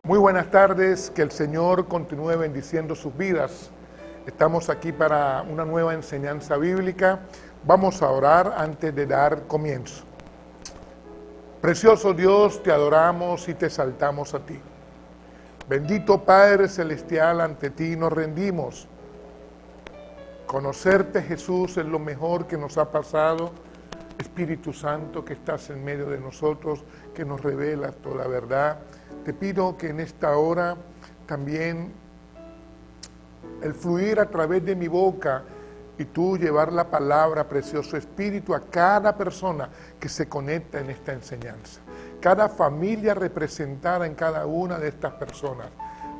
Muy buenas tardes, que el Señor continúe bendiciendo sus vidas. Estamos aquí para una nueva enseñanza bíblica. Vamos a orar antes de dar comienzo. Precioso Dios, te adoramos y te exaltamos a ti. Bendito Padre Celestial, ante ti nos rendimos. Conocerte, Jesús, es lo mejor que nos ha pasado. Espíritu Santo, que estás en medio de nosotros, que nos revelas toda verdad. Te pido que en esta hora también el fluir a través de mi boca y tú llevar la palabra, precioso Espíritu, a cada persona que se conecta en esta enseñanza. Cada familia representada en cada una de estas personas.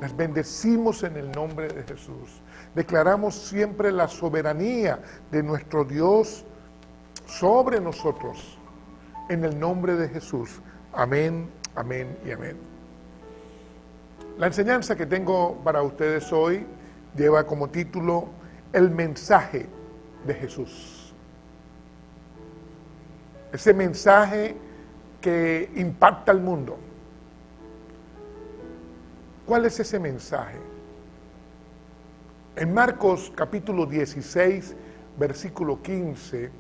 Las bendecimos en el nombre de Jesús. Declaramos siempre la soberanía de nuestro Dios sobre nosotros. En el nombre de Jesús. Amén, amén y amén. La enseñanza que tengo para ustedes hoy lleva como título El mensaje de Jesús. Ese mensaje que impacta al mundo. ¿Cuál es ese mensaje? En Marcos capítulo 16, versículo 15,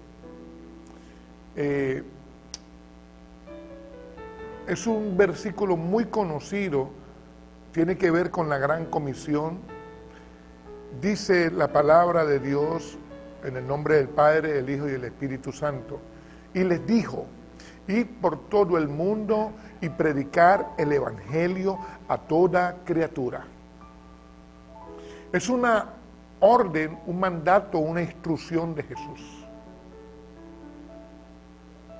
es un versículo muy conocido, tiene que ver con la gran comisión. Dice la palabra de Dios en el nombre del Padre, del Hijo y del Espíritu Santo. Y les dijo, id por todo el mundo y predicar el Evangelio a toda criatura. Es una orden, un mandato, una instrucción de Jesús.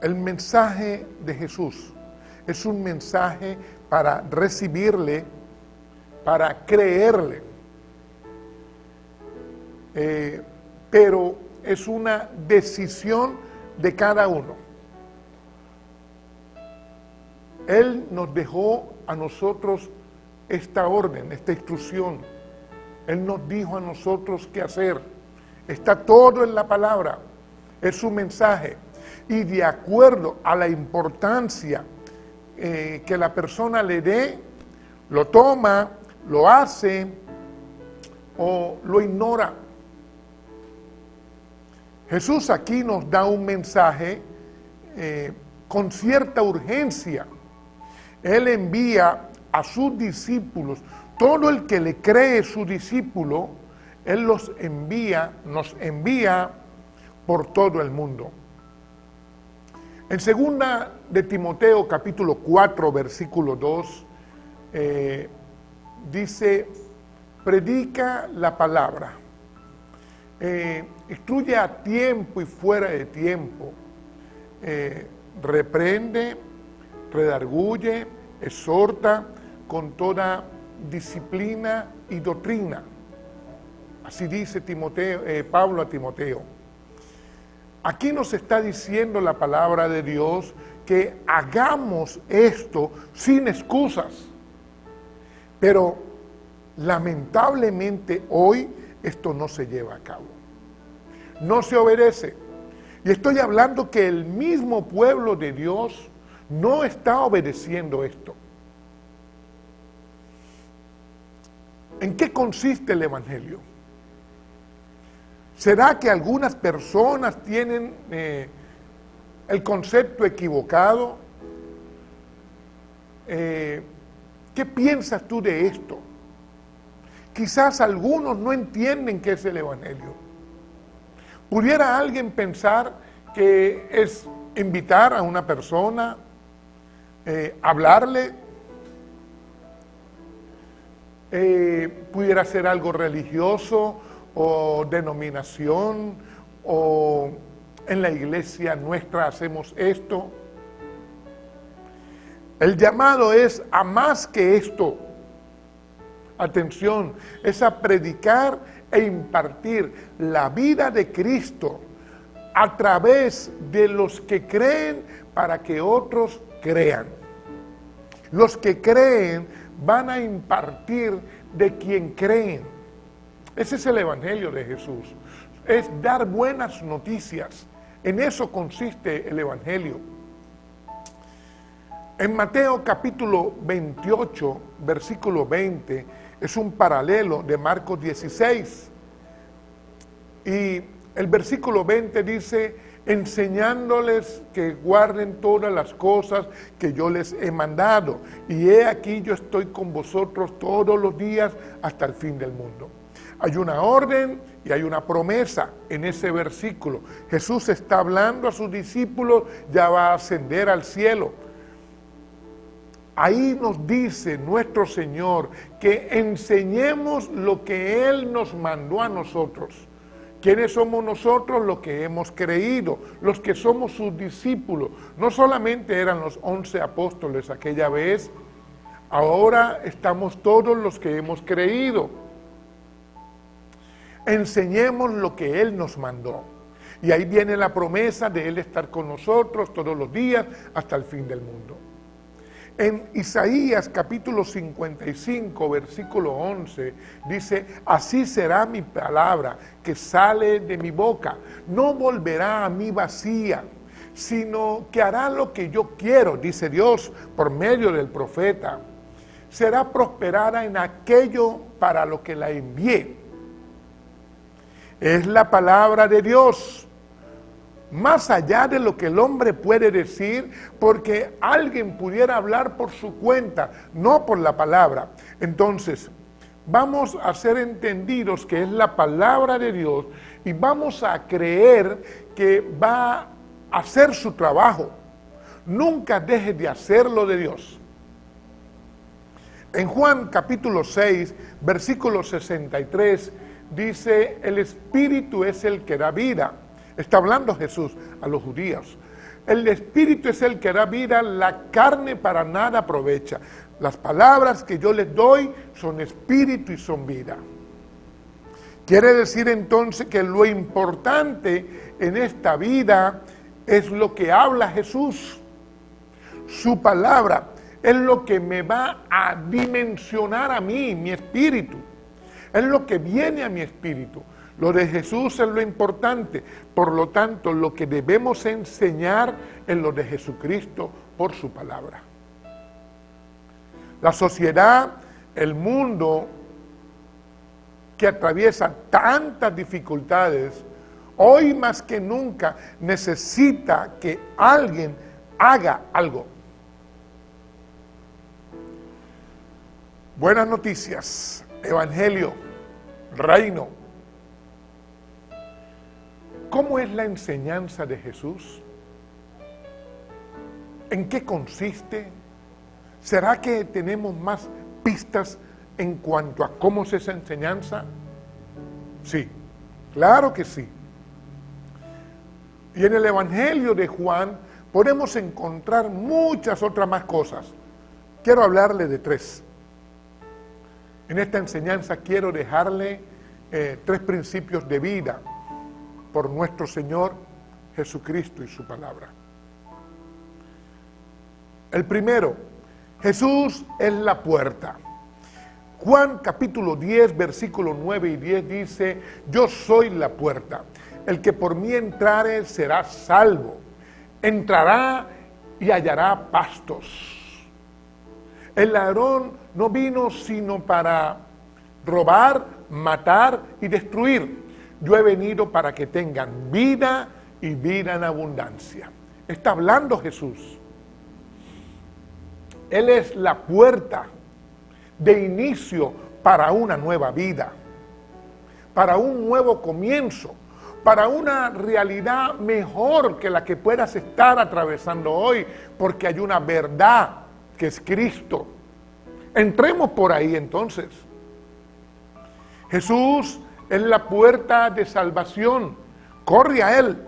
El mensaje de Jesús es un mensaje para recibirle, para creerle. Pero es una decisión de cada uno. Él nos dejó a nosotros esta orden, esta instrucción. Él nos dijo a nosotros qué hacer. Está todo en la palabra. Es su mensaje. Y de acuerdo a la importancia que la persona le dé, lo toma, lo hace o lo ignora. Jesús aquí nos da un mensaje con cierta urgencia. Él envía a sus discípulos, todo el que le cree su discípulo, Él nos envía por todo el mundo. En 2 de Timoteo capítulo 4 versículo 2 dice, predica la palabra, instruye a tiempo y fuera de tiempo, reprende, redarguye, exhorta con toda disciplina y doctrina. Así dice Pablo a Timoteo. Aquí nos está diciendo la palabra de Dios que hagamos esto sin excusas. Pero lamentablemente hoy esto no se lleva a cabo. No se obedece. Y estoy hablando que el mismo pueblo de Dios no está obedeciendo esto. ¿En qué consiste el Evangelio? ¿Será que algunas personas tienen el concepto equivocado? ¿Qué piensas tú de esto? Quizás algunos no entienden qué es el Evangelio. ¿Pudiera alguien pensar que es invitar a una persona, hablarle? Pudiera ser algo religioso o denominación, o en la iglesia nuestra hacemos esto. El llamado es a más que esto. Atención, es a predicar e impartir la vida de Cristo a través de los que creen para que otros crean. Los que creen van a impartir de quien creen. Ese es el Evangelio de Jesús. Es dar buenas noticias. En eso consiste el Evangelio. En Mateo capítulo 28, versículo 20, es un paralelo de Marcos 16. Y el versículo 20 dice, enseñándoles que guarden todas las cosas que yo les he mandado. Y he aquí yo estoy con vosotros todos los días hasta el fin del mundo. Hay una orden y hay una promesa en ese versículo. Jesús está hablando a sus discípulos, ya va a ascender al cielo. Ahí nos dice nuestro Señor que enseñemos lo que Él nos mandó a nosotros. ¿Quiénes somos nosotros? Los que hemos creído, los que somos sus discípulos. No solamente eran los 11 apóstoles aquella vez, ahora estamos todos los que hemos creído. Enseñemos lo que Él nos mandó. Y ahí viene la promesa de Él estar con nosotros todos los días hasta el fin del mundo. En Isaías capítulo 55, versículo 11, dice, así será mi palabra que sale de mi boca, no volverá a mí vacía, sino que hará lo que yo quiero, dice Dios por medio del profeta. Será prosperada en aquello para lo que la envié. Es la palabra de Dios. Más allá de lo que el hombre puede decir, porque alguien pudiera hablar por su cuenta, no por la palabra. Entonces, vamos a ser entendidos que es la palabra de Dios y vamos a creer que va a hacer su trabajo. Nunca deje de hacer lo de Dios. En Juan capítulo 6, versículo 63, dice, el Espíritu es el que da vida. Está hablando Jesús a los judíos. El Espíritu es el que da vida, la carne para nada aprovecha. Las palabras que yo les doy son espíritu y son vida. Quiere decir entonces que lo importante en esta vida es lo que habla Jesús. Su palabra es lo que me va a dimensionar a mí, mi espíritu. Es lo que viene a mi espíritu. Lo de Jesús es lo importante, por lo tanto, lo que debemos enseñar es lo de Jesucristo por su palabra. La sociedad, el mundo que atraviesa tantas dificultades, hoy más que nunca necesita que alguien haga algo. Buenas noticias, evangelio, reino. ¿Cómo es la enseñanza de Jesús? ¿En qué consiste? ¿Será que tenemos más pistas en cuanto a cómo es esa enseñanza? Sí, claro que sí. Y en el Evangelio de Juan podemos encontrar muchas otras más cosas. Quiero hablarle de 3. En esta enseñanza quiero dejarle 3 principios de vida por nuestro Señor Jesucristo y su palabra. El primero, Jesús es la puerta. Juan capítulo 10, versículos 9 y 10 dice, yo soy la puerta. El que por mí entrare será salvo. Entrará y hallará pastos. El ladrón no vino sino para robar, matar y destruir. Yo he venido para que tengan vida y vida en abundancia. Está hablando Jesús. Él es la puerta de inicio para una nueva vida, para un nuevo comienzo, para una realidad mejor que la que puedas estar atravesando hoy, porque hay una verdad que es Cristo. Entremos por ahí entonces. Jesús es la puerta de salvación. Corre a Él.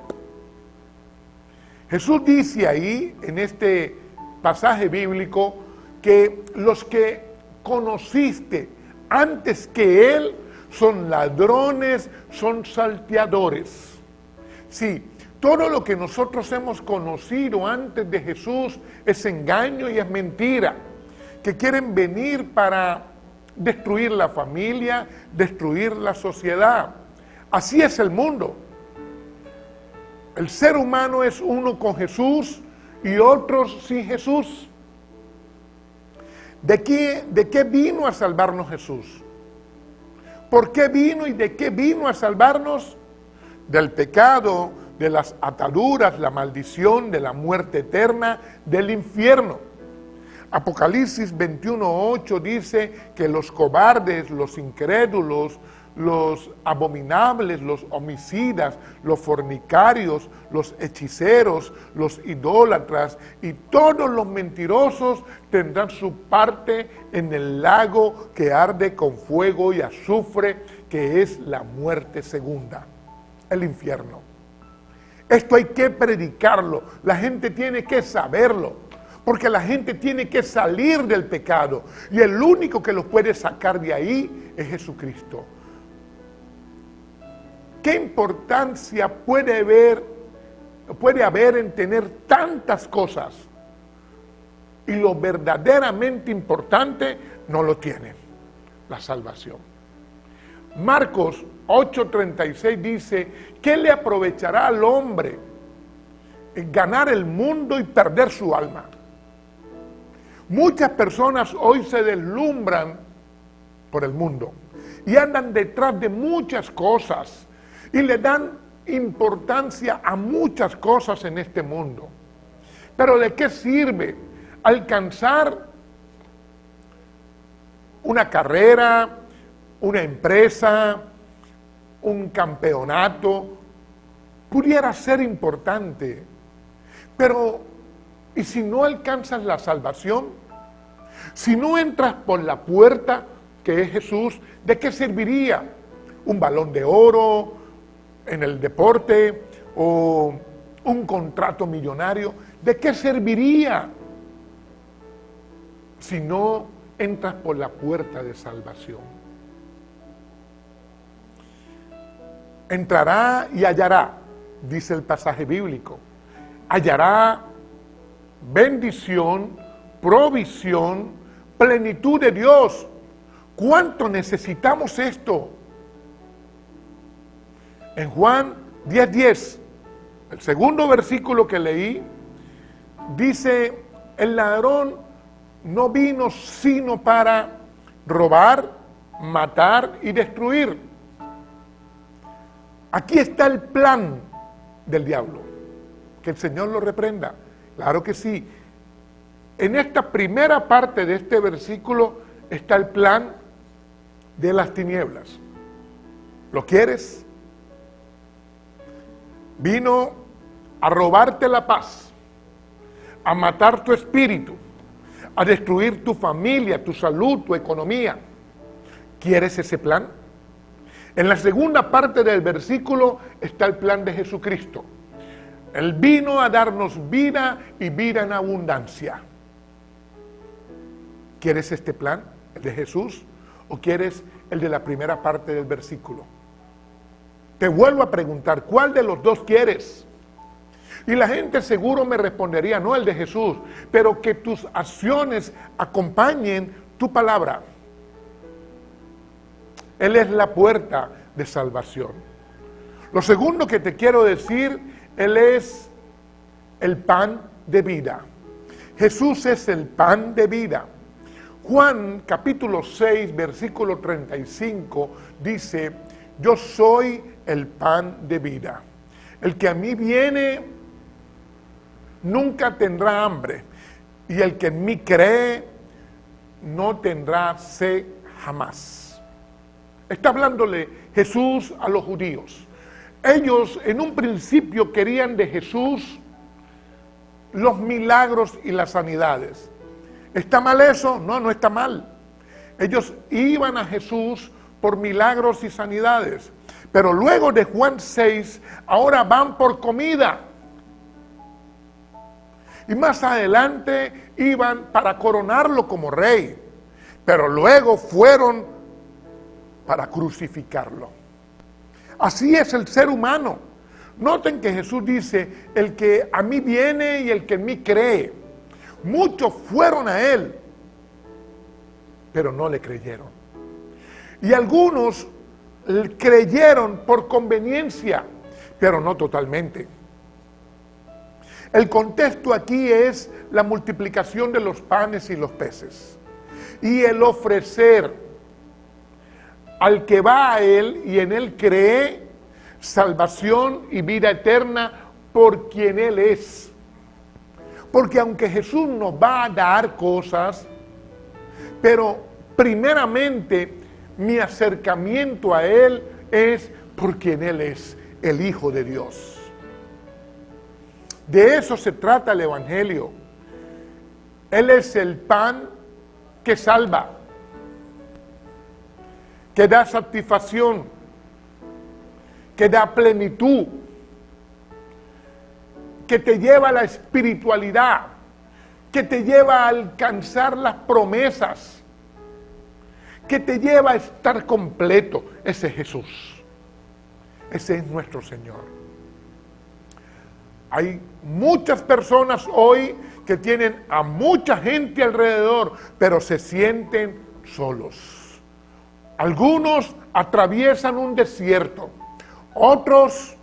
Jesús dice ahí, en este pasaje bíblico, que los que conociste antes que Él son ladrones, son salteadores. Sí, todo lo que nosotros hemos conocido antes de Jesús es engaño y es mentira, que quieren venir para destruir la familia, destruir la sociedad. Así es el mundo. El ser humano es uno con Jesús y otros sin Jesús. ¿De qué vino a salvarnos Jesús? ¿Por qué vino y de qué vino a salvarnos? Del pecado, de las ataduras, la maldición, de la muerte eterna, del infierno. Apocalipsis 21:8 dice que los cobardes, los incrédulos, los abominables, los homicidas, los fornicarios, los hechiceros, los idólatras y todos los mentirosos tendrán su parte en el lago que arde con fuego y azufre, que es la muerte segunda, el infierno. Esto hay que predicarlo, la gente tiene que saberlo, porque la gente tiene que salir del pecado y el único que los puede sacar de ahí es Jesucristo. ¿Qué importancia puede haber en tener tantas cosas? Y lo verdaderamente importante no lo tiene, la salvación. Marcos 8:36 dice, ¿qué le aprovechará al hombre ganar el mundo y perder su alma? Muchas personas hoy se deslumbran por el mundo y andan detrás de muchas cosas y le dan importancia a muchas cosas en este mundo. Pero ¿de qué sirve alcanzar una carrera, una empresa, un campeonato? Pudiera ser importante, pero ¿y si no alcanzas la salvación? Si no entras por la puerta que es Jesús, ¿de qué serviría un balón de oro en el deporte o un contrato millonario? ¿De qué serviría si no entras por la puerta de salvación? Entrará y hallará, dice el pasaje bíblico. Hallará bendición, provisión, plenitud de Dios. ¿Cuánto necesitamos esto? En Juan 10:10, el segundo versículo que leí, dice, el ladrón no vino sino para robar, matar y destruir. Aquí está el plan del diablo. Que el Señor lo reprenda. Claro que sí. En esta primera parte de este versículo está el plan de las tinieblas. ¿Lo quieres? Vino a robarte la paz, a matar tu espíritu, a destruir tu familia, tu salud, tu economía. ¿Quieres ese plan? En la segunda parte del versículo está el plan de Jesucristo. Él vino a darnos vida y vida en abundancia. ¿Quieres este plan, el de Jesús, o quieres el de la primera parte del versículo? Te vuelvo a preguntar, ¿cuál de los dos quieres? Y la gente seguro me respondería, no, el de Jesús, pero que tus acciones acompañen tu palabra. Él es la puerta de salvación. Lo segundo que te quiero decir, Él es el pan de vida. Jesús es el pan de vida. Juan capítulo 6, versículo 35 dice, yo soy el pan de vida. El que a mí viene nunca tendrá hambre, y el que en mí cree no tendrá sed jamás. Está hablándole Jesús a los judíos. Ellos en un principio querían de Jesús los milagros y las sanidades. ¿Está mal eso? No, no está mal. Ellos iban a Jesús por milagros y sanidades. Pero luego de Juan 6, ahora van por comida. Y más adelante iban para coronarlo como rey. Pero luego fueron para crucificarlo. Así es el ser humano. Noten que Jesús dice, el que a mí viene y el que en mí cree. Muchos fueron a Él, pero no le creyeron. Y algunos creyeron por conveniencia, pero no totalmente. El contexto aquí es la multiplicación de los panes y los peces. y el ofrecer al que va a Él y en Él cree salvación y vida eterna por quien Él es. Porque aunque Jesús nos va a dar cosas, pero primeramente mi acercamiento a Él es por quien Él es, el Hijo de Dios. De eso se trata el Evangelio. Él es el pan que salva, que da satisfacción, que da plenitud, que te lleva a la espiritualidad, que te lleva a alcanzar las promesas, que te lleva a estar completo. Ese es Jesús. Ese es nuestro Señor. Hay muchas personas hoy que tienen a mucha gente alrededor, pero se sienten solos. Algunos atraviesan un desierto, otros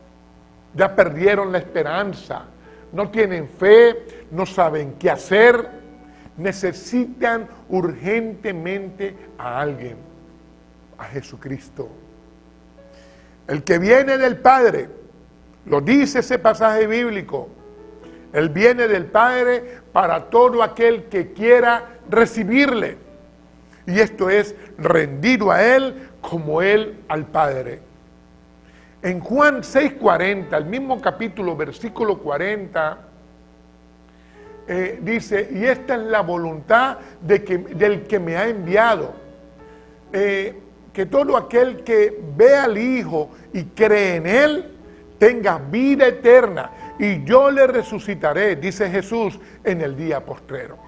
ya perdieron la esperanza, no tienen fe, no saben qué hacer, necesitan urgentemente a alguien, a Jesucristo. El que viene del Padre, lo dice ese pasaje bíblico, Él viene del Padre para todo aquel que quiera recibirle. Y esto es rendido a Él como Él al Padre. En Juan 6:40, el mismo capítulo, versículo 40, dice, y esta es la voluntad del que me ha enviado, que todo aquel que ve al Hijo y cree en Él, tenga vida eterna, y yo le resucitaré, dice Jesús, en el día postrero.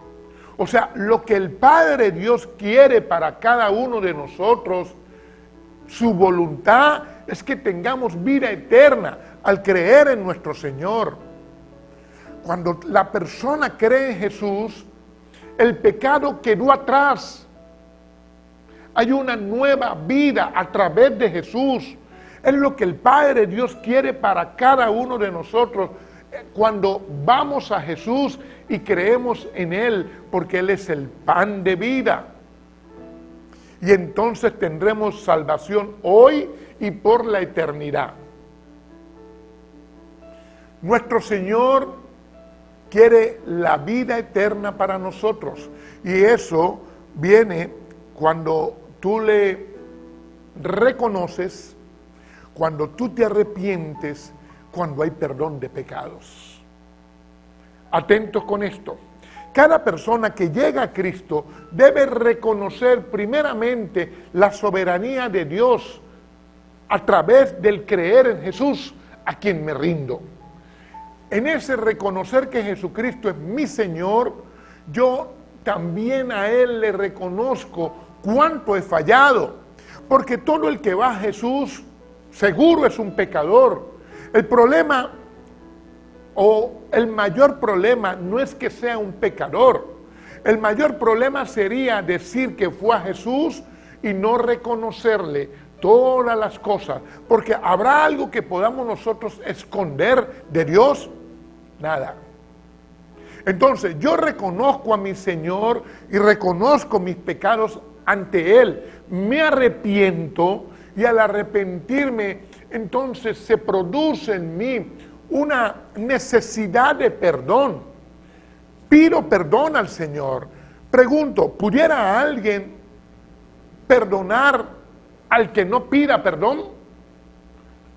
O sea, lo que el Padre Dios quiere para cada uno de nosotros, su voluntad es que tengamos vida eterna al creer en nuestro Señor. Cuando la persona cree en Jesús, el pecado quedó atrás. Hay una nueva vida a través de Jesús. Es lo que el Padre Dios quiere para cada uno de nosotros cuando vamos a Jesús y creemos en Él, porque Él es el pan de vida. Y entonces tendremos salvación hoy y por la eternidad. Nuestro Señor quiere la vida eterna para nosotros, y eso viene cuando tú le reconoces, cuando tú te arrepientes, cuando hay perdón de pecados. Atentos con esto. Cada persona que llega a Cristo debe reconocer primeramente la soberanía de Dios a través del creer en Jesús, a quien me rindo. En ese reconocer que Jesucristo es mi Señor, yo también a Él le reconozco cuánto he fallado, porque todo el que va a Jesús seguro es un pecador. El problema o el mayor problema no es que sea un pecador. El mayor problema sería decir que fue a Jesús y no reconocerle todas las cosas, porque ¿habrá algo que podamos nosotros esconder de Dios? Nada. Entonces yo reconozco a mi Señor y reconozco mis pecados ante Él, me arrepiento, y al arrepentirme entonces se produce en mí una necesidad de perdón. Pido perdón al Señor. Pregunto, ¿pudiera alguien perdonar al que no pida perdón?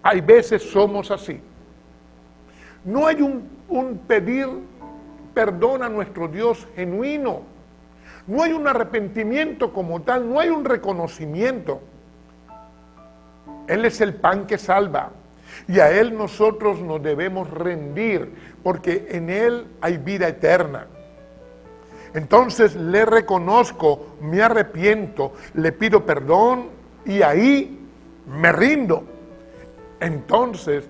Hay veces somos así. No hay un pedir perdón a nuestro Dios genuino. No hay un arrepentimiento como tal, no hay un reconocimiento. Él es el pan que salva, y a Él nosotros nos debemos rendir, porque en Él hay vida eterna. Entonces le reconozco, me arrepiento, le pido perdón, y ahí me rindo. Entonces,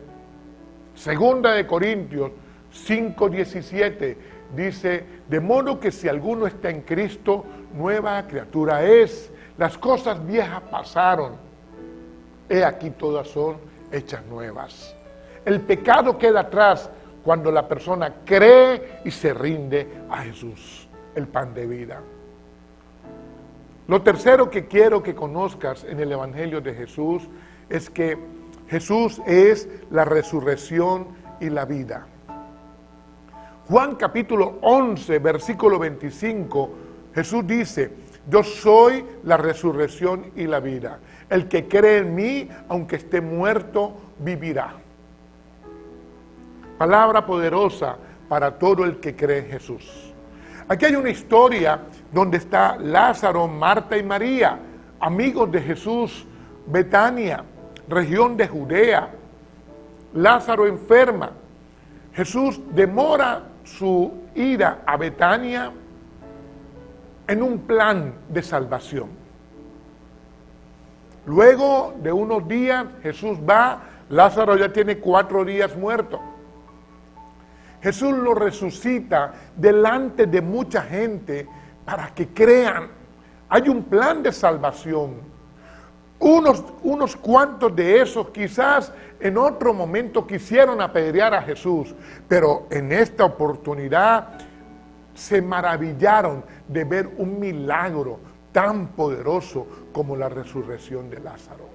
2 de Corintios 5:17 dice, de modo que si alguno está en Cristo, nueva criatura es. Las cosas viejas pasaron, he aquí todas son hechas nuevas. El pecado queda atrás cuando la persona cree y se rinde a Jesús, el pan de vida. Lo tercero que quiero que conozcas en el Evangelio de Jesús es que Jesús es la resurrección y la vida. Juan capítulo 11, versículo 25, Jesús dice: yo soy la resurrección y la vida. El que cree en mí, aunque esté muerto, vivirá. Palabra poderosa para todo el que cree en Jesús. Aquí hay una historia donde está Lázaro, Marta y María, amigos de Jesús, Betania, región de Judea. Lázaro enferma. Jesús demora su ida a Betania en un plan de salvación. Luego de unos días Jesús va, Lázaro ya tiene 4 días muerto. Jesús lo resucita delante de mucha gente para que crean. Hay un plan de salvación. Unos cuantos de esos quizás en otro momento quisieron apedrear a Jesús, pero en esta oportunidad se maravillaron de ver un milagro tan poderoso como la resurrección de Lázaro.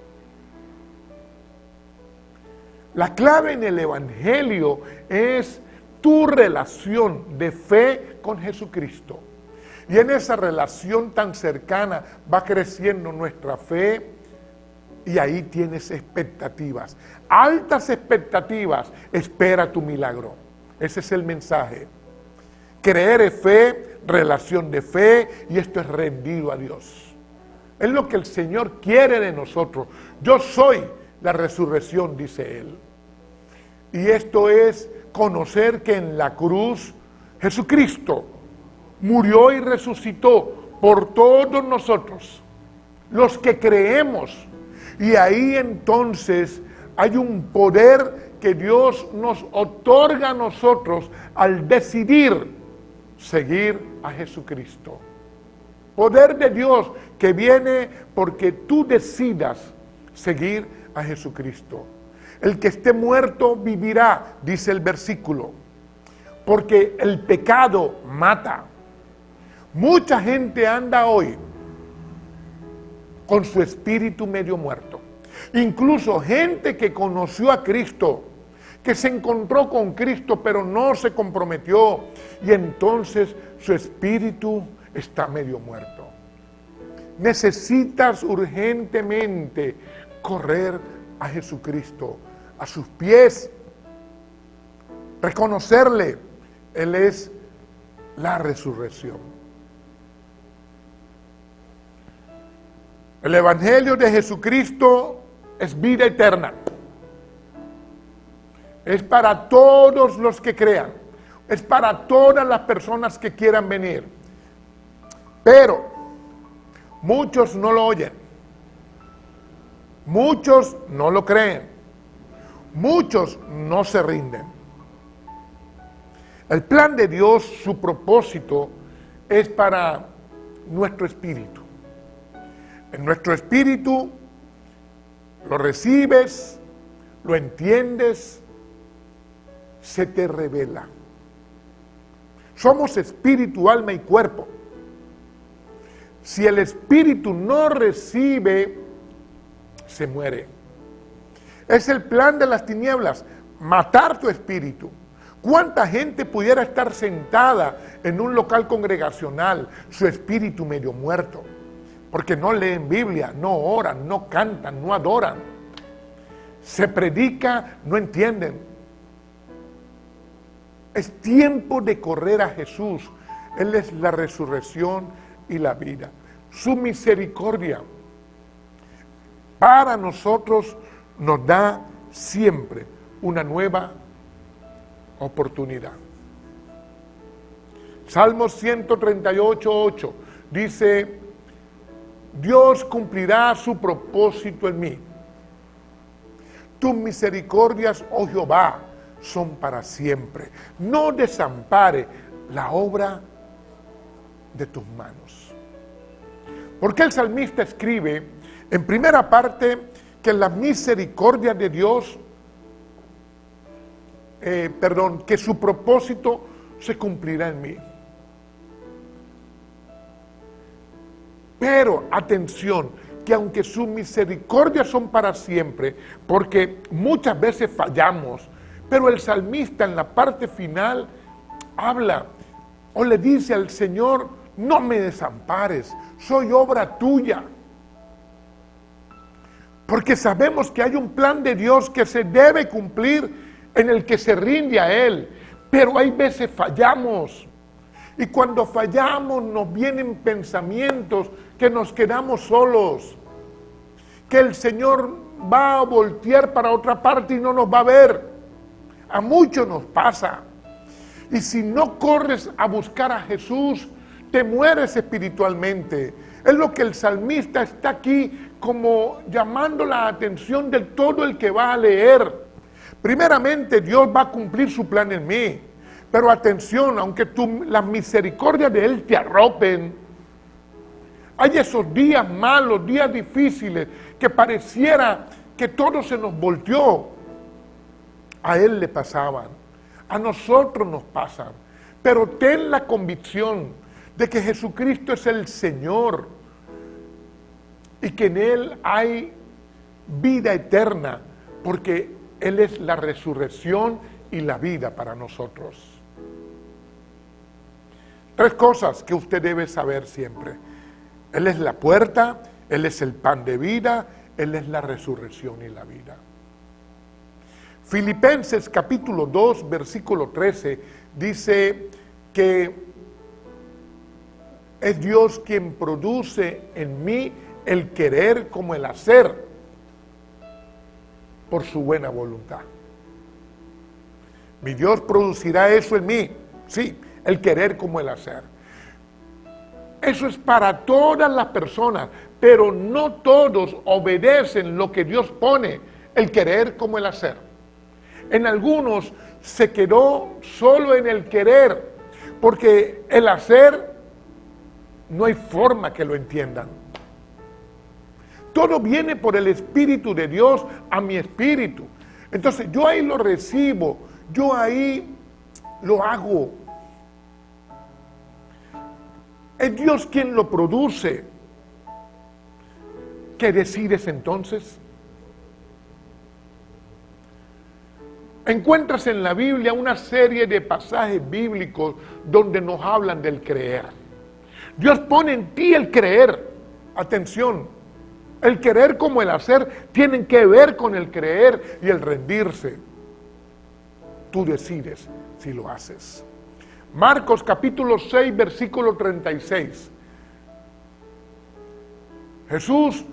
La clave en el Evangelio es tu relación de fe con Jesucristo. Y en esa relación tan cercana va creciendo nuestra fe y ahí tienes expectativas. Altas expectativas, espera tu milagro. Ese es el mensaje. Creer es fe, relación de fe, y esto es rendido a Dios. Es lo que el Señor quiere de nosotros. Yo soy la resurrección, dice Él. Y esto es conocer que en la cruz Jesucristo murió y resucitó por todos nosotros, los que creemos. Y ahí entonces hay un poder que Dios nos otorga a nosotros al decidir seguir a Jesucristo. Poder de Dios que viene porque tú decidas seguir a Jesucristo. El que esté muerto vivirá, dice el versículo, porque el pecado mata. Mucha gente anda hoy con su espíritu medio muerto. Incluso gente que conoció a Cristo, que se encontró con Cristo pero no se comprometió, y entonces su espíritu está medio muerto. Necesitas urgentemente correr a Jesucristo, a sus pies, reconocerle. Él es la resurrección. El Evangelio de Jesucristo es vida eterna. Es para todos los que crean. Es para todas las personas que quieran venir. Pero muchos no lo oyen. Muchos no lo creen. Muchos no se rinden. El plan de Dios, su propósito, es para nuestro espíritu. En nuestro espíritu lo recibes, lo entiendes, se te revela. Somos espíritu, alma y cuerpo. Si el espíritu no recibe, se muere. Es el plan de las tinieblas, matar tu espíritu. ¿Cuánta gente pudiera estar sentada en un local congregacional, su espíritu medio muerto? Porque no leen Biblia, no oran, no cantan, no adoran. Se predica, no entienden. Es tiempo de correr a Jesús. Él es la resurrección y la vida. Su misericordia para nosotros nos da siempre una nueva oportunidad. Salmo 138:8 dice: Dios cumplirá su propósito en mí. Tus misericordias, oh Jehová, son para siempre. No desampare la obra de tus manos. Porque el salmista escribe en primera parte que la misericordia de Dios, que su propósito se cumplirá en mí. Pero, atención, que aunque sus misericordias son para siempre, porque muchas veces fallamos, pero el salmista en la parte final habla o le dice al Señor: no me desampares, soy obra tuya. Porque sabemos que hay un plan de Dios que se debe cumplir, en el que se rinde a Él, pero hay veces fallamos. Y cuando fallamos nos vienen pensamientos que nos quedamos solos, que el Señor va a voltear para otra parte y no nos va a ver. A muchos nos pasa. Y si no corres a buscar a Jesús, te mueres espiritualmente. Es lo que el salmista está aquí como llamando la atención de todo el que va a leer. Primeramente, Dios va a cumplir su plan en mí. Pero atención, aunque las misericordias de Él te arropen, hay esos días malos, días difíciles, que pareciera que todo se nos volteó. A Él le pasaban, a nosotros nos pasan. Pero ten la convicción de que Jesucristo es el Señor y que en Él hay vida eterna, porque Él es la resurrección y la vida para nosotros. 3 cosas que usted debe saber siempre. Él es la puerta, Él es el pan de vida, Él es la resurrección y la vida. Filipenses capítulo 2, versículo 13, dice que es Dios quien produce en mí el querer como el hacer por su buena voluntad. Mi Dios producirá eso en mí, sí, el querer como el hacer. Eso es para todas las personas, pero no todos obedecen lo que Dios pone, el querer como el hacer. En algunos se quedó solo en el querer, porque el hacer no hay forma que lo entiendan. Todo viene por el Espíritu de Dios a mi espíritu. Entonces yo ahí lo recibo, yo ahí lo hago. Es Dios quien lo produce. ¿Qué decides entonces? Encuentras en la Biblia una serie de pasajes bíblicos donde nos hablan del creer. Dios pone en ti el creer. Atención, el querer como el hacer tienen que ver con el creer y el rendirse. Tú decides si lo haces. Marcos capítulo 6, versículo 36. Jesús,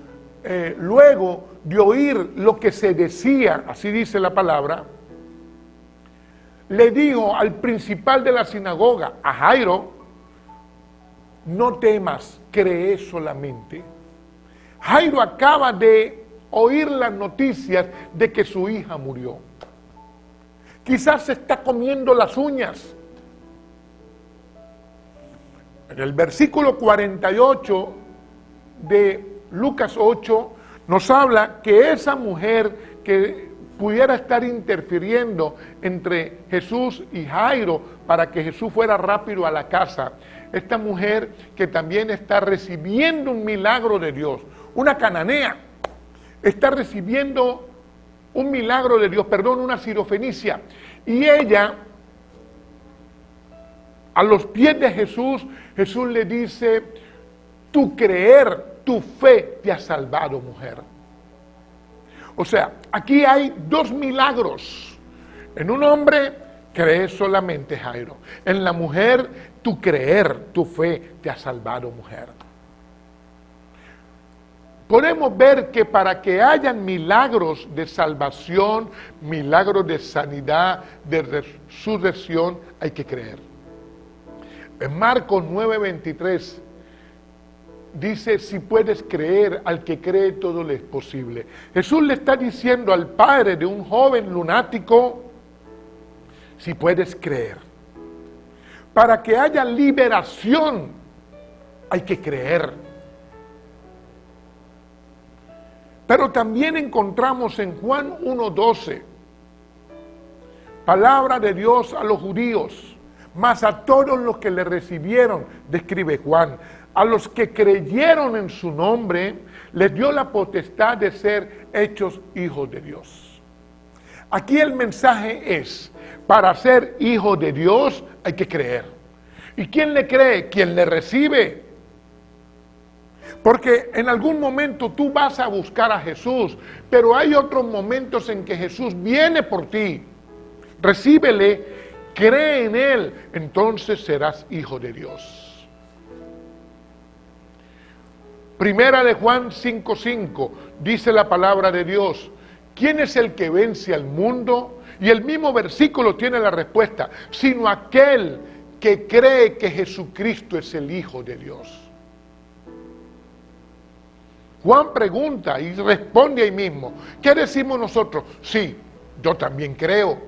luego de oír lo que se decía, así dice la palabra, le dijo al principal de la sinagoga, a Jairo: no temas, cree solamente. Jairo acaba de oír las noticias de que su hija murió. Quizás se está comiendo las uñas. En el versículo 48 de Lucas 8 nos habla que esa mujer que pudiera estar interfiriendo entre Jesús y Jairo para que Jesús fuera rápido a la casa, esta mujer que también está recibiendo un milagro de Dios, una cananea, está recibiendo un milagro de Dios, una sirofenicia, y ella, a los pies de Jesús, Jesús le dice: tu creer, tu fe te ha salvado, mujer. O sea, aquí hay 2 milagros. En un hombre, cree solamente, Jairo. En la mujer, tu creer, tu fe te ha salvado, mujer. Podemos ver que para que hayan milagros de salvación, milagros de sanidad, de resurrección, hay que creer. En Marcos 9:23 dice: si puedes creer, al que cree todo le es posible. Jesús le está diciendo al padre de un joven lunático: si puedes creer. Para que haya liberación, hay que creer. Pero también encontramos en Juan 1:12, palabra de Dios a los judíos, mas a todos los que le recibieron, describe Juan, a los que creyeron en su nombre, les dio la potestad de ser hechos hijos de Dios. Aquí el mensaje es, para ser hijo de Dios hay que creer. ¿Y quién le cree? Quien le recibe. Porque en algún momento tú vas a buscar a Jesús, pero hay otros momentos en que Jesús viene por ti. Recíbele, cree en Él, entonces serás hijo de Dios. Primera de Juan 5:5 dice la palabra de Dios: ¿quién es el que vence al mundo? Y el mismo versículo tiene la respuesta: sino aquel que cree que Jesucristo es el Hijo de Dios. Juan pregunta y responde ahí mismo. ¿Qué decimos nosotros? Sí, yo también creo.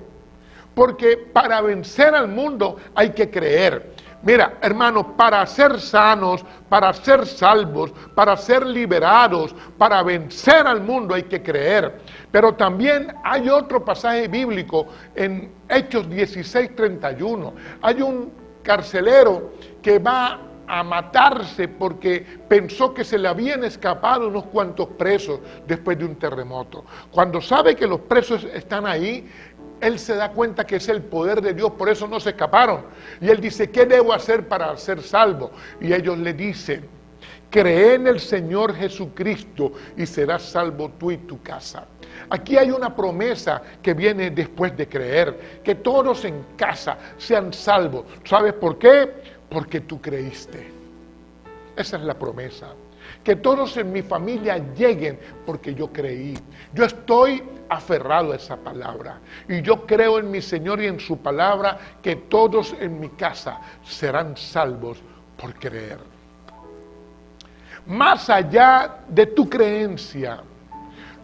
Porque para vencer al mundo hay que creer. Mira, hermanos, para ser sanos, para ser salvos, para ser liberados, para vencer al mundo hay que creer. Pero también hay otro pasaje bíblico en Hechos 16:31. Hay un carcelero que va a matarse porque pensó que se le habían escapado unos cuantos presos después de un terremoto. Cuando sabe que los presos están ahí, él se da cuenta que es el poder de Dios, por eso no se escaparon. Y él dice: ¿qué debo hacer para ser salvo? Y ellos le dicen: cree en el Señor Jesucristo y serás salvo tú y tu casa. Aquí hay una promesa que viene después de creer, que todos en casa sean salvos. ¿Sabes por qué? Porque tú creíste. Esa es la promesa. Que todos en mi familia lleguen porque yo creí. Yo estoy aferrado a esa palabra. Y yo creo en mi Señor y en su palabra que todos en mi casa serán salvos por creer. Más allá de tu creencia,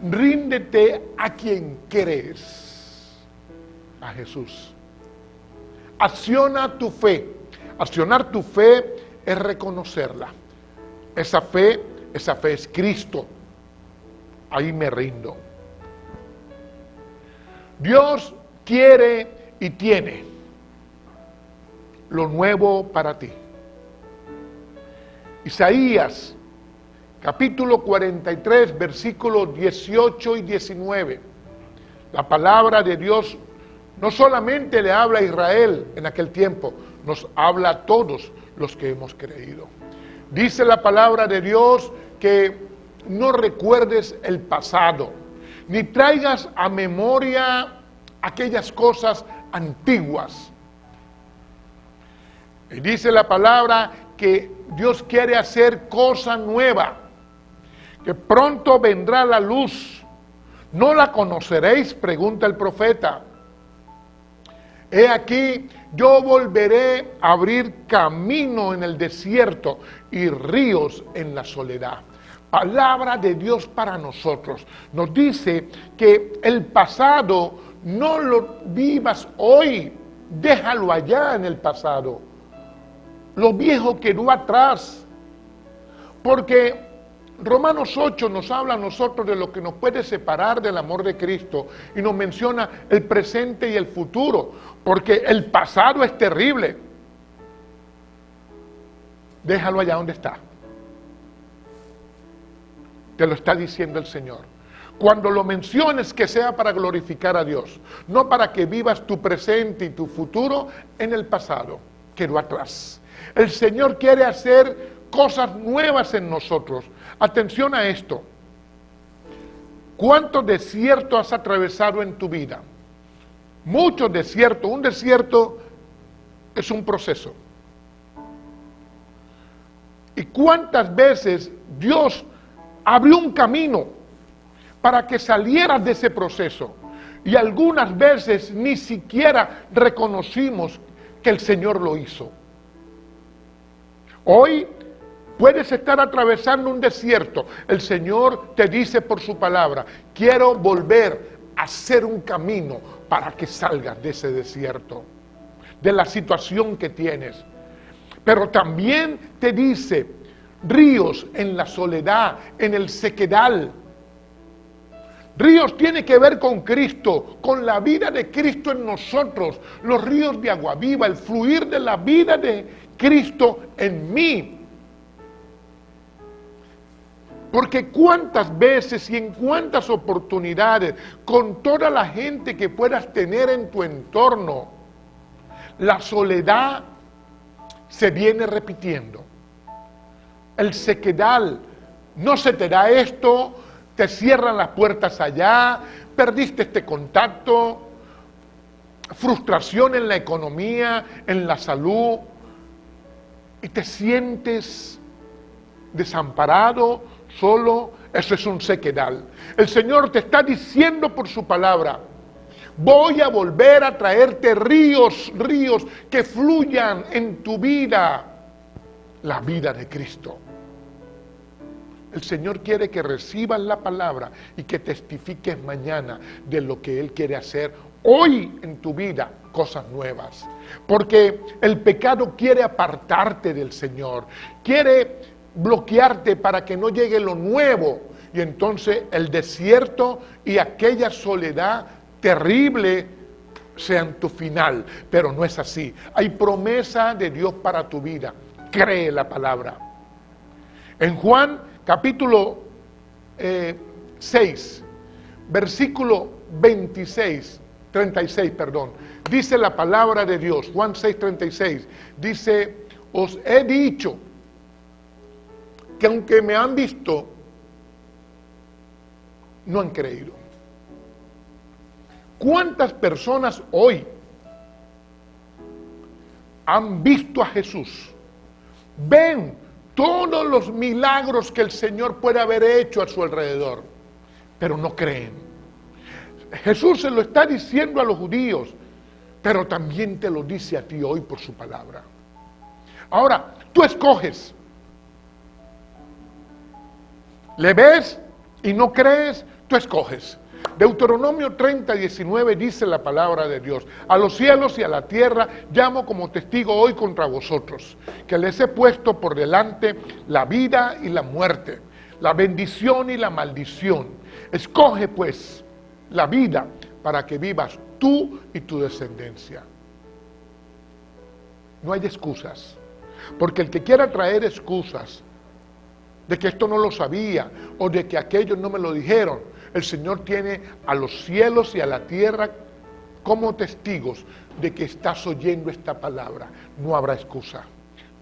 ríndete a quien crees, a Jesús. Acciona tu fe. Accionar tu fe es reconocerla. Esa fe es Cristo. Ahí me rindo. Dios quiere y tiene lo nuevo para ti. Isaías, capítulo 43, versículos 18 y 19. La palabra de Dios no solamente le habla a Israel en aquel tiempo, nos habla a todos los que hemos creído. Dice la palabra de Dios que no recuerdes el pasado, ni traigas a memoria aquellas cosas antiguas. Y dice la palabra que Dios quiere hacer cosa nueva, que pronto vendrá la luz. ¿No la conoceréis?, pregunta el profeta. He aquí, yo volveré a abrir camino en el desierto y ríos en la soledad. Palabra de Dios para nosotros. Nos dice que el pasado no lo vivas hoy, déjalo allá en el pasado. Lo viejo quedó atrás. Porque Romanos 8 nos habla a nosotros de lo que nos puede separar del amor de Cristo y nos menciona el presente y el futuro, porque el pasado es terrible. Déjalo allá donde está. Te lo está diciendo el Señor. Cuando lo menciones, que sea para glorificar a Dios, no para que vivas tu presente y tu futuro en el pasado, quedó atrás. El Señor quiere hacer cosas nuevas en nosotros. Atención a esto. ¿Cuántos desiertos has atravesado en tu vida? Muchos desiertos. Un desierto es un proceso. ¿Y cuántas veces Dios abrió un camino para que salieras de ese proceso? Y algunas veces ni siquiera reconocimos que el Señor lo hizo. Hoy puedes estar atravesando un desierto. El Señor te dice por su palabra: quiero volver a hacer un camino para que salgas de ese desierto, de la situación que tienes. Pero también te dice: ríos en la soledad, en el sequedal. Ríos tiene que ver con Cristo, con la vida de Cristo en nosotros. Los ríos de agua viva, el fluir de la vida de Cristo en mí. Porque cuántas veces y en cuántas oportunidades, con toda la gente que puedas tener en tu entorno, la soledad se viene repitiendo. El sequedal, no se te da esto, te cierran las puertas allá, perdiste este contacto, frustración en la economía, en la salud, y te sientes desamparado, solo. Eso es un sequedal. El Señor te está diciendo por su palabra: voy a volver a traerte ríos que fluyan en tu vida, la vida de Cristo. El Señor quiere que recibas la palabra y que testifiques mañana de lo que Él quiere hacer hoy en tu vida, cosas nuevas. Porque el pecado quiere apartarte del Señor, quiere bloquearte para que no llegue lo nuevo, y entonces el desierto y aquella soledad terrible sean tu final. Pero no es así. Hay promesa de Dios para tu vida. Cree la palabra. En Juan capítulo 6, versículo 36, dice la palabra de Dios. Juan 6:36 dice: os he dicho que aunque me han visto, no han creído. ¿Cuántas personas hoy han visto a Jesús? Ven todos los milagros que el Señor puede haber hecho a su alrededor, pero no creen. Jesús se lo está diciendo a los judíos, pero también te lo dice a ti hoy por su palabra. Ahora, tú escoges. Le ves y no crees, tú escoges. Deuteronomio 30:19 dice la palabra de Dios: a los cielos y a la tierra llamo como testigo hoy contra vosotros, que les he puesto por delante la vida y la muerte, la bendición y la maldición. Escoge pues la vida para que vivas tú y tu descendencia. No hay excusas, porque el que quiera traer excusas de que esto no lo sabía o de que aquellos no me lo dijeron, el Señor tiene a los cielos y a la tierra como testigos de que estás oyendo esta palabra. No habrá excusa.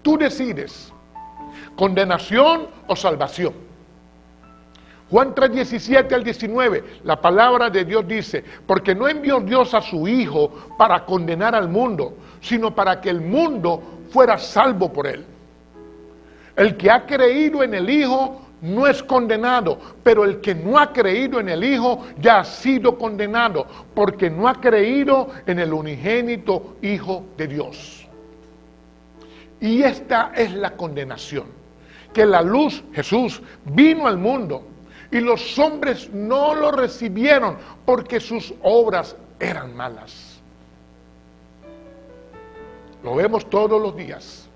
Tú decides condenación o salvación. Juan 3:17-19, la palabra de Dios dice: porque no envió Dios a su Hijo para condenar al mundo, sino para que el mundo fuera salvo por él. El que ha creído en el Hijo no es condenado, pero el que no ha creído en el Hijo ya ha sido condenado, porque no ha creído en el unigénito Hijo de Dios. Y esta es la condenación, que la luz, Jesús, vino al mundo, y los hombres no lo recibieron porque sus obras eran malas. Lo vemos todos los días.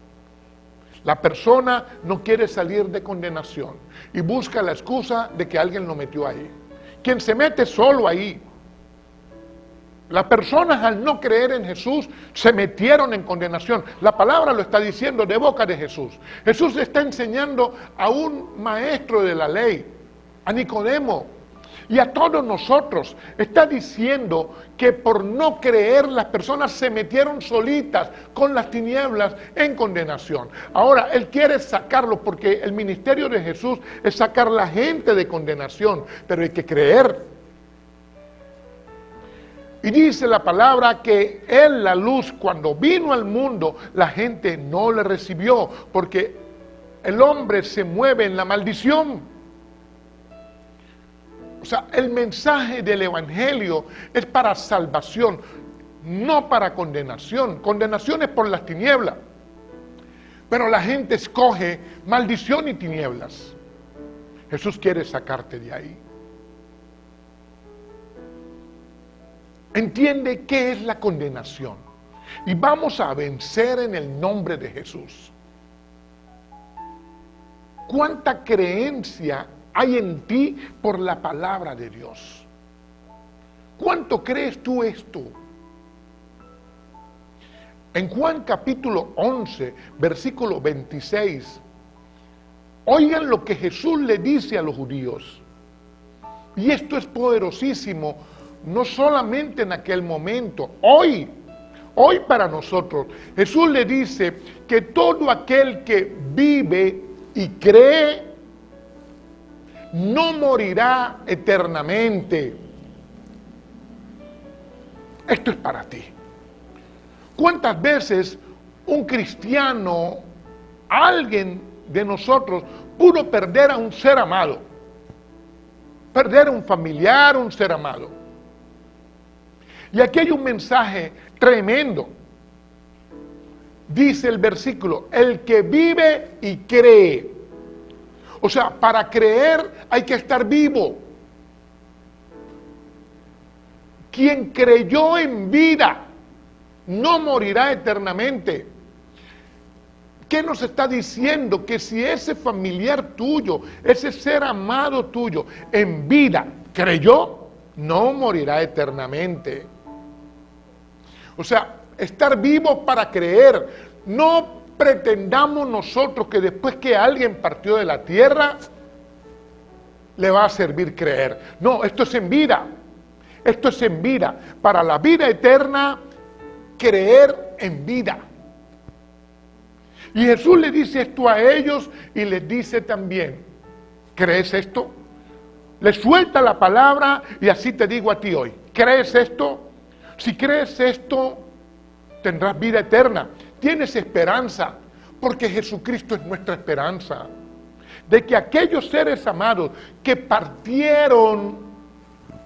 La persona no quiere salir de condenación y busca la excusa de que alguien lo metió ahí. Quien se mete solo ahí. Las personas, al no creer en Jesús, se metieron en condenación. La palabra lo está diciendo de boca de Jesús. Jesús le está enseñando a un maestro de la ley, a Nicodemo, y a todos nosotros. Está diciendo que por no creer las personas se metieron solitas con las tinieblas en condenación. Ahora Él quiere sacarlo, porque el ministerio de Jesús es sacar la gente de condenación, pero hay que creer. Y dice la palabra que Él, la luz, cuando vino al mundo, la gente no le recibió, porque el hombre se mueve en la maldición. O sea, el mensaje del Evangelio es para salvación, no para condenación. Condenación es por las tinieblas. Pero la gente escoge maldición y tinieblas. Jesús quiere sacarte de ahí. Entiende qué es la condenación. Y vamos a vencer en el nombre de Jesús. ¿Cuánta creencia hay en ti por la palabra de Dios? ¿Cuánto crees tú esto? En Juan capítulo 11, versículo 26, Oigan lo que Jesús le dice a los judíos. Y esto es poderosísimo, no solamente en aquel momento, hoy para nosotros. Jesús le dice que todo aquel que vive y cree no morirá eternamente. Esto es para ti. ¿Cuántas veces un cristiano, alguien de nosotros, pudo perder a un ser amado? Perder a un familiar, un ser amado. Y aquí hay un mensaje tremendo. Dice el versículo, el que vive y cree. O sea, para creer hay que estar vivo. Quien creyó en vida no morirá eternamente. ¿Qué nos está diciendo? Que si ese familiar tuyo, ese ser amado tuyo, en vida creyó, no morirá eternamente. O sea, estar vivo para creer. No pretendamos nosotros que después que alguien partió de la tierra, le va a servir creer. No, esto es en vida. Esto es en vida. Para la vida eterna, creer en vida. Y Jesús le dice esto a ellos y les dice también, ¿crees esto? Le suelta la palabra y así te digo a ti hoy, ¿crees esto? Si crees esto, tendrás vida eterna, tienes esperanza, porque Jesucristo es nuestra esperanza. De que aquellos seres amados que partieron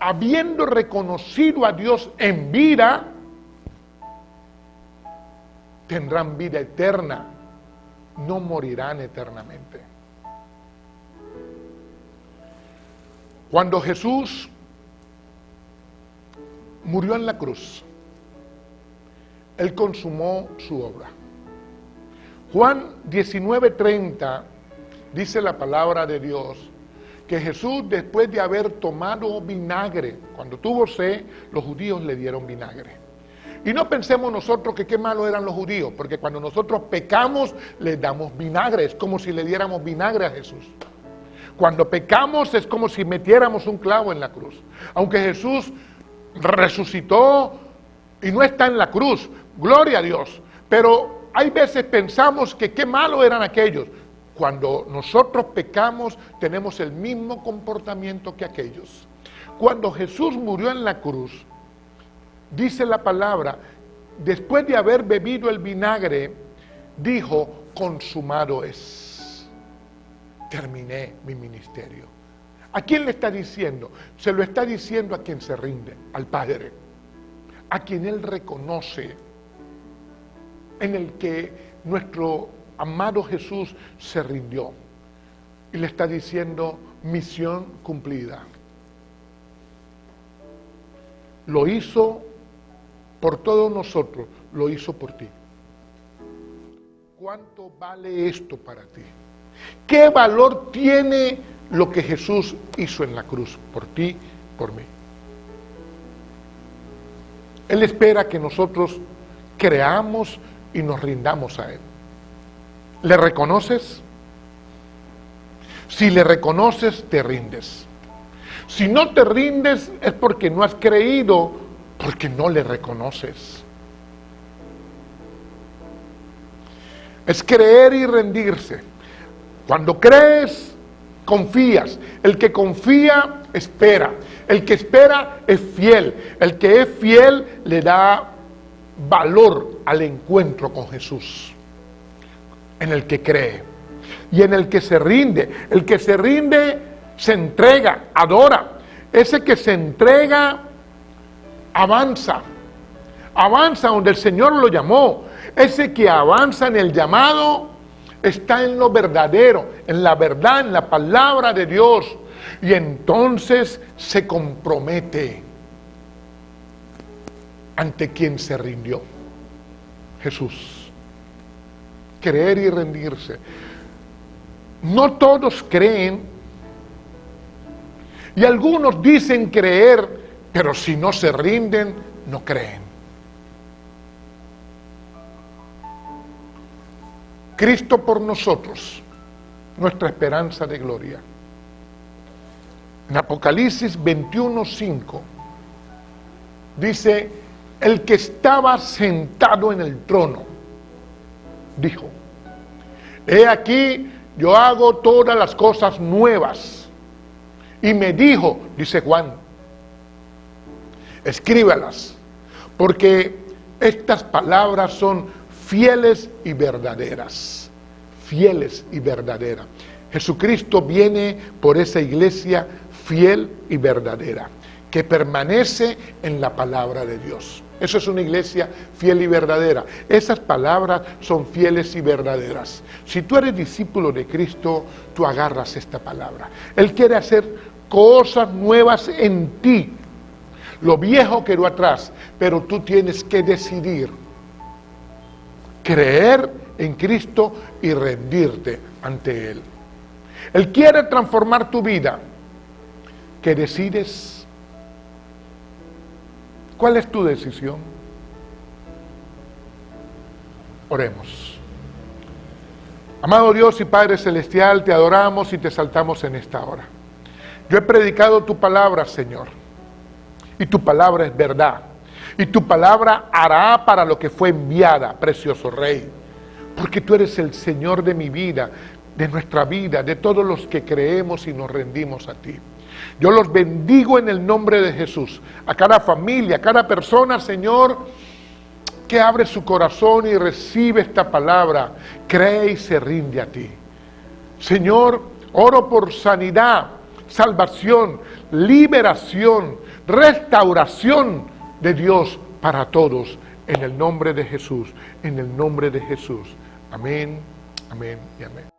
habiendo reconocido a Dios en vida, tendrán vida eterna. No morirán eternamente. Cuando Jesús murió en la cruz, Él consumó su obra. Juan 19:30 dice la palabra de Dios que Jesús, después de haber tomado vinagre, cuando tuvo sed, los judíos le dieron vinagre. Y no pensemos nosotros que qué malo eran los judíos, porque cuando nosotros pecamos, les damos vinagre, es como si le diéramos vinagre a Jesús. Cuando pecamos es como si metiéramos un clavo en la cruz. Aunque Jesús resucitó y no está en la cruz, gloria a Dios, pero hay veces pensamos que qué malo eran aquellos. Cuando nosotros pecamos, tenemos el mismo comportamiento que aquellos. Cuando Jesús murió en la cruz, dice la palabra, después de haber bebido el vinagre, dijo, consumado es. Terminé mi ministerio. ¿A quién le está diciendo? Se lo está diciendo a quien se rinde, al Padre, a quien Él reconoce, en el que nuestro amado Jesús se rindió. Y le está diciendo, misión cumplida. Lo hizo por todos nosotros, lo hizo por ti. ¿Cuánto vale esto para ti? ¿Qué valor tiene lo que Jesús hizo en la cruz por ti, por mí? Él espera que nosotros creamos y nos rindamos a Él. ¿Le reconoces? Si le reconoces, te rindes. Si no te rindes es porque no has creído, porque no le reconoces. Es creer y rendirse. Cuando crees, confías. El que confía, espera. El que espera es fiel. El que es fiel le da valor al encuentro con Jesús. En el que cree. Y en el que se rinde. El que se rinde se entrega, adora. Ese que se entrega avanza. Avanza donde el Señor lo llamó. Ese que avanza en el llamado está en lo verdadero, en la verdad, en la palabra de Dios. Y entonces se compromete ante quien se rindió. Jesús. Creer y rendirse. No todos creen. Y algunos dicen creer, pero si no se rinden, no creen. Cristo por nosotros nuestra esperanza de gloria. En Apocalipsis 21:5 dice, el que estaba sentado en el trono dijo, he aquí, yo hago todas las cosas nuevas. Y me dijo, dice Juan, escríbalas, porque estas palabras son fieles y verdaderas. Fieles y verdaderas. Jesucristo viene por esa iglesia fiel y verdadera, que permanece en la palabra de Dios. Eso es una iglesia fiel y verdadera. Esas palabras son fieles y verdaderas. Si tú eres discípulo de Cristo, tú agarras esta palabra. Él quiere hacer cosas nuevas en ti. Lo viejo quedó atrás, pero tú tienes que decidir creer en Cristo y rendirte ante Él. Él quiere transformar tu vida. ¿Qué decides? ¿Cuál es tu decisión? Oremos. Amado Dios y Padre Celestial, te adoramos y te exaltamos en esta hora. Yo he predicado tu palabra, Señor, y tu palabra es verdad, y tu palabra hará para lo que fue enviada, precioso Rey, porque tú eres el Señor de mi vida, de nuestra vida, de todos los que creemos y nos rendimos a ti. Yo los bendigo en el nombre de Jesús, a cada familia, a cada persona, Señor, que abre su corazón y recibe esta palabra, cree y se rinde a ti. Señor, oro por sanidad, salvación, liberación, restauración de Dios para todos, en el nombre de Jesús, en el nombre de Jesús. Amén, amén y amén.